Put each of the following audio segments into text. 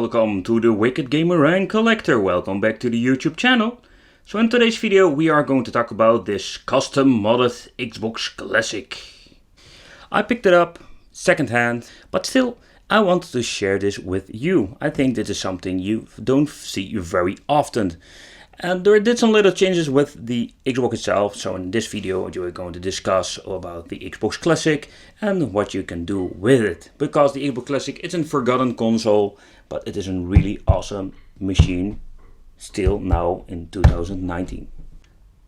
welcome to the Wicked Gamer and Collector. Welcome back to the YouTube channel. So in today's video we are going to talk about this custom modded Xbox Classic. I picked it up secondhand, but still I wanted to share this with you. I think this is something you don't see very often. And there did some little changes with the Xbox itself, so in this video we're going to discuss about the Xbox Classic and what you can do with it. Because the Xbox Classic is a forgotten console, but it is a really awesome machine still now in 2019.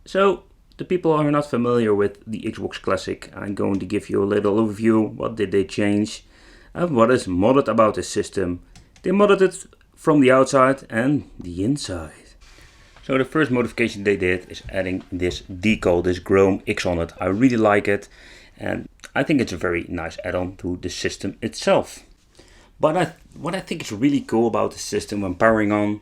So the people who are not familiar with the Xbox Classic, I'm going to give you a little overview. What did they change and what is modded about this system. They modded it from the outside and the inside. So the first modification they did is adding this decal, this Chrome X on it. I really like it and I think it's a very nice add-on to the system itself. But what I think is really cool about the system when powering on,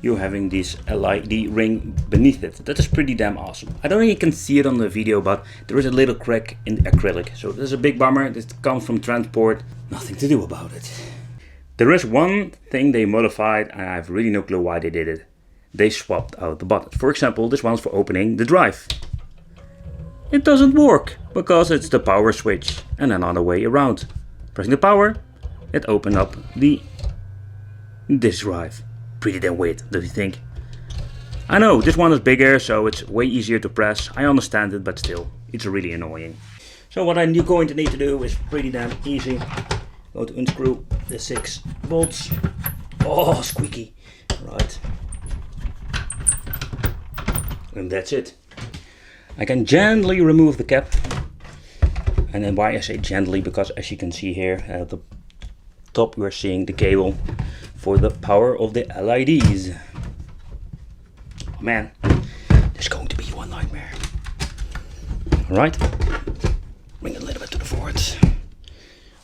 you're having this LED ring beneath it. That is pretty damn awesome. I don't think you can see it on the video, but there is a little crack in the acrylic. So there's a big bummer. This comes from transport. Nothing to do about it. There is one thing they modified and I have really no clue why they did it. They swapped out the buttons. For example, this one's for opening the drive. It doesn't work because it's the power switch and another way around. Pressing the power, it opened up this drive. Pretty damn weird, don't you think? I know, this one is bigger, so it's way easier to press. I understand it, but still, it's really annoying. So what I'm going to need to do is pretty damn easy. Go to unscrew the 6 bolts. Oh, squeaky. Right. And that's it. I can gently remove the cap. And then why I say gently, because as you can see here at the top we're seeing the cable for the power of the LEDs. Oh man, this is going to be one nightmare. Alright, bring it a little bit to the forward.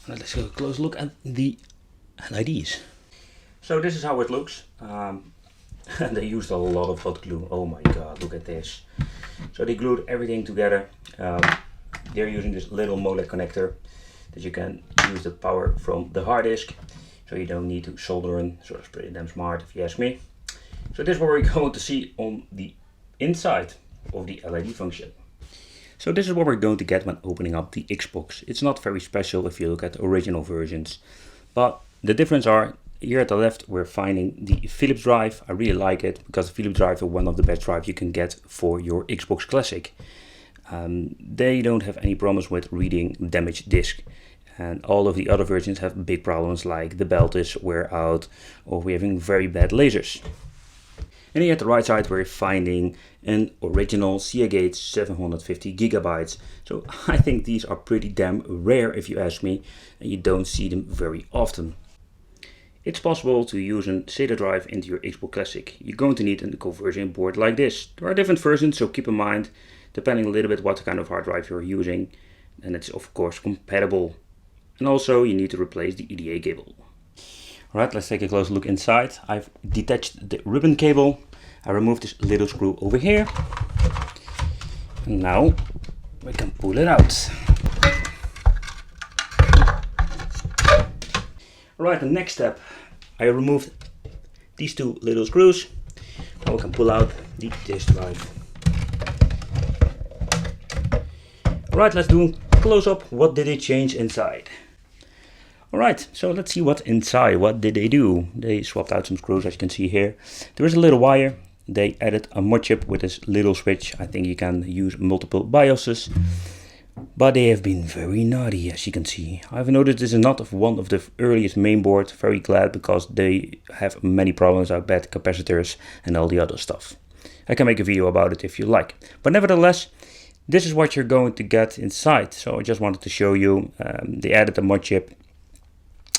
Alright, let's go a close look at the LEDs. So this is how it looks. And they used a lot of hot glue. Oh my god, look at this. So they glued everything together. They're using this little MOLED connector that you can use the power from the hard disk. So you don't need to solder in. So it's pretty damn smart if you ask me. So this is what we're going to see on the inside of the LED function. So this is what we're going to get when opening up the Xbox. It's not very special if you look at the original versions. But the difference are, here at the left we're finding the Philips drive. I really like it because the Philips drive is one of the best drives you can get for your Xbox Classic. They don't have any problems with reading damaged disk. And all of the other versions have big problems like the belt is wear out or we're having very bad lasers. And here at the right side we're finding an original Seagate 750 gigabytes. So I think these are pretty damn rare if you ask me, and you don't see them very often. It's possible to use a SATA drive into your Xbox Classic. You're going to need a conversion board like this. There are different versions, so keep in mind, depending a little bit what kind of hard drive you're using, and it's of course compatible. And also you need to replace the EDA cable. Alright, let's take a close look inside. I've detached the ribbon cable. I removed this little screw over here. And now we can pull it out. Alright, the next step. I removed these 2 little screws. Now we can pull out the disk drive. Alright, let's do a close up. What did they change inside? Alright, so let's see what's inside. What did they do? They swapped out some screws, as you can see here. There is a little wire. They added a mod chip with this little switch. I think you can use multiple BIOSes. But they have been very naughty, as you can see. I've noticed this is not one of the earliest mainboards. Very glad, because they have many problems with bad capacitors and all the other stuff. I can make a video about it if you like. But nevertheless, this is what you're going to get inside. So I just wanted to show you. They added a mod chip.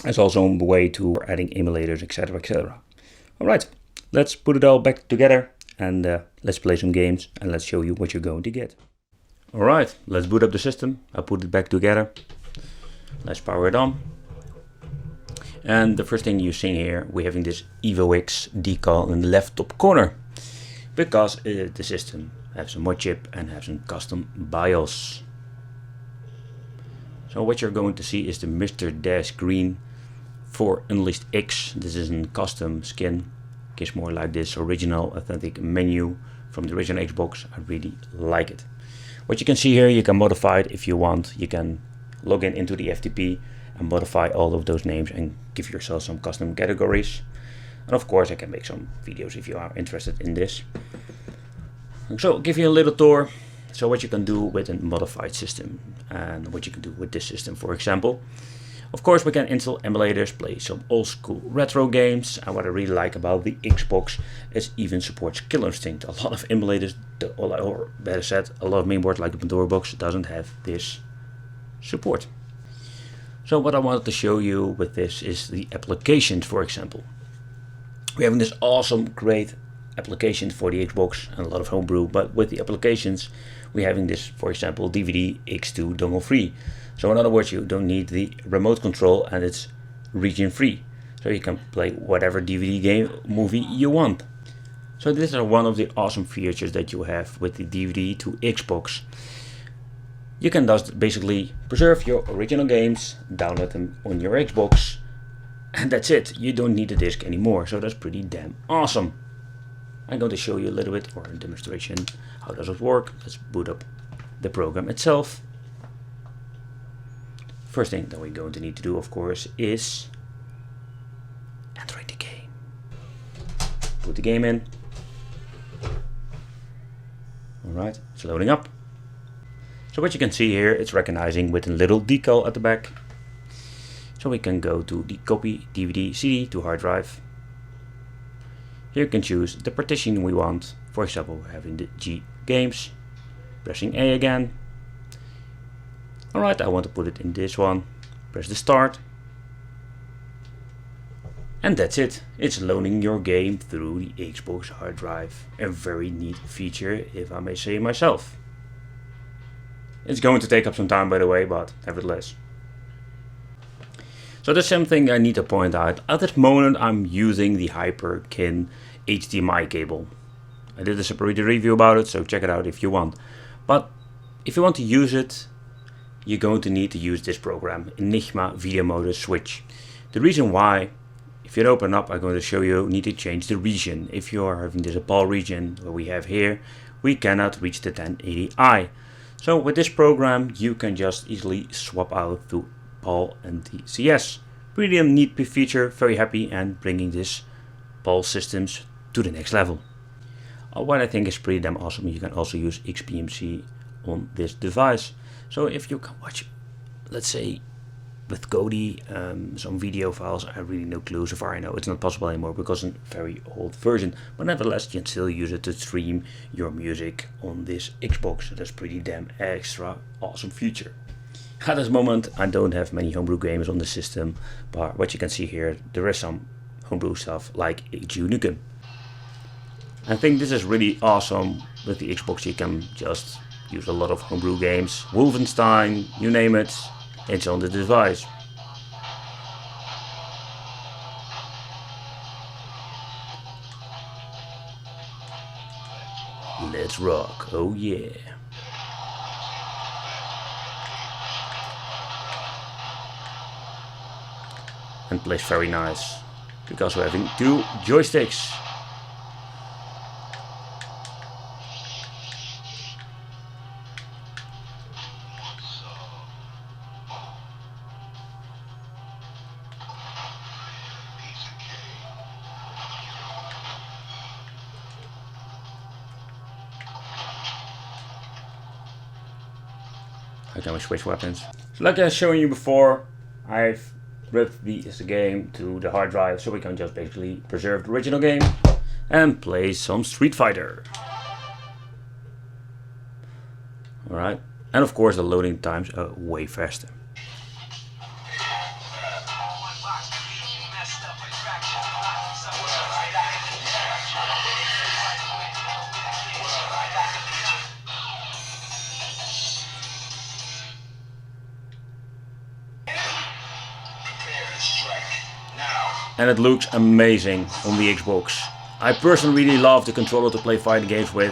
There's also a way to adding emulators, etc, etc. Alright, let's put it all back together and let's play some games and let's show you what you're going to get. Alright, let's boot up the system. I put it back together. Let's power it on. And the first thing you're seeing here, we're having this EvoX decal in the left top corner. Because the system has a mod chip and has some custom BIOS. So what you're going to see is the Mr. Dash Green for Unleashed X. This is a custom skin. Gives more like this original authentic menu from the original Xbox. I really like it. What you can see here, you can modify it if you want. You can log in into the FTP and modify all of those names and give yourself some custom categories. And of course I can make some videos if you are interested in this. So I'll give you a little tour. So what you can do with a modified system and what you can do with this system, for example. Of course we can install emulators, play some old school retro games, and what I really like about the Xbox is even supports Killer Instinct. A lot of emulators, or better said, a lot of mainboards like the Pandora box doesn't have this support. So what I wanted to show you with this is the applications, for example. We have this awesome, great applications for the Xbox and a lot of homebrew, but with the applications we're having this, for example, DVD2X dongle free. So in other words, you don't need the remote control and it's region free. So you can play whatever DVD game movie you want. So these are one of the awesome features that you have with the DVD2Xbox. You can thus basically preserve your original games, download them on your Xbox, and that's it. You don't need the disc anymore. So that's pretty damn awesome. I'm going to show you a little bit, or a demonstration, how does it work. Let's boot up the program itself. First thing that we're going to need to do, of course, is enter the game. Put the game in. Alright, it's loading up. So what you can see here, it's recognizing with a little decal at the back. So we can go to the copy DVD CD to hard drive. Here you can choose the partition we want. For example, having the G games. Pressing A again. Alright, I want to put it in this one. Press the start. And that's it. It's loading your game through the Xbox hard drive. A very neat feature, if I may say myself. It's going to take up some time, by the way, but nevertheless. So there's something I need to point out. At this moment I'm using the Hyperspin HDMI cable. I did a separate review about it, so check it out if you want. But if you want to use it, you're going to need to use this program, Enigma Video Mode Switch. The reason why, if you open up, I'm going to show you need to change the region. If you are having this a PAL region, what we have here, we cannot reach the 1080i. So with this program you can just easily swap out to PAL and DCS. Really a neat feature, very happy, and bringing this PAL systems to the next level. What I think is pretty damn awesome, you can also use XBMC on this device. So if you can watch, let's say with Kodi, some video files, I really no clue. So far I know it's not possible anymore because it's a very old version, but nevertheless you can still use it to stream your music on this Xbox. So that's pretty damn extra awesome feature. At this moment I don't have many homebrew games on the system, but what you can see here, there is some homebrew stuff like Nukem. I think this is really awesome. With the Xbox you can just use a lot of homebrew games. Wolfenstein, you name it, it's on the device. Let's rock, oh yeah. And plays very nice, because we're having two joysticks. How can we switch weapons? So like I was showing you before, I've ripped the game to the hard drive so we can just basically preserve the original game and play some Street Fighter. Alright, and of course the loading times are way faster. And it looks amazing on the Xbox. I personally really love the controller to play fighting games with.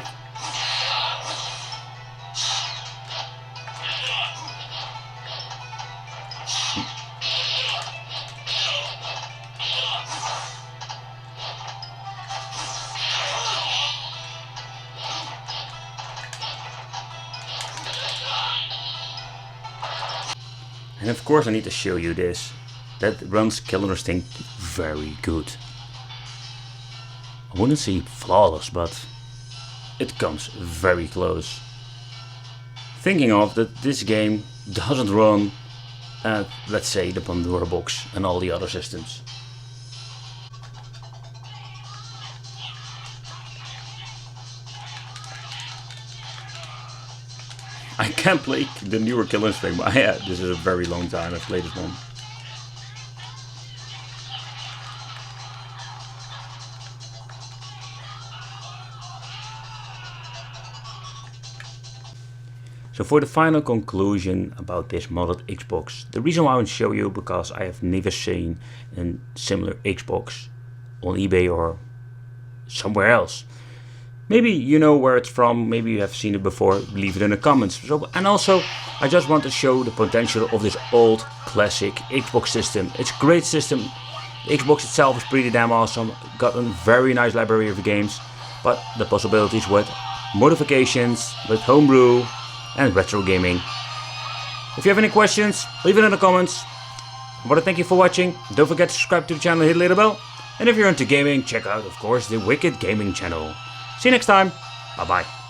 And of course I need to show you this. That runs Killer Instinct very good. I wouldn't say flawless, but it comes very close. Thinking of that this game doesn't run at, let's say, the Pandora box and all the other systems. I can't play the newer Killer Instinct, but yeah, this is a very long time I've played this one. So for the final conclusion about this modded Xbox, the reason why I want to show you because I have never seen a similar Xbox on eBay or somewhere else. Maybe you know where it's from, maybe you have seen it before, leave it in the comments. So, and also, I just want to show the potential of this old classic Xbox system. It's a great system. The Xbox itself is pretty damn awesome, got a very nice library of games, but the possibilities with modifications, with homebrew and retro gaming. If you have any questions, leave it in the comments. I want to thank you for watching. Don't forget to subscribe to the channel and hit the little bell. And if you're into gaming, check out, of course, the Wicked Gaming channel. See you next time. Bye bye.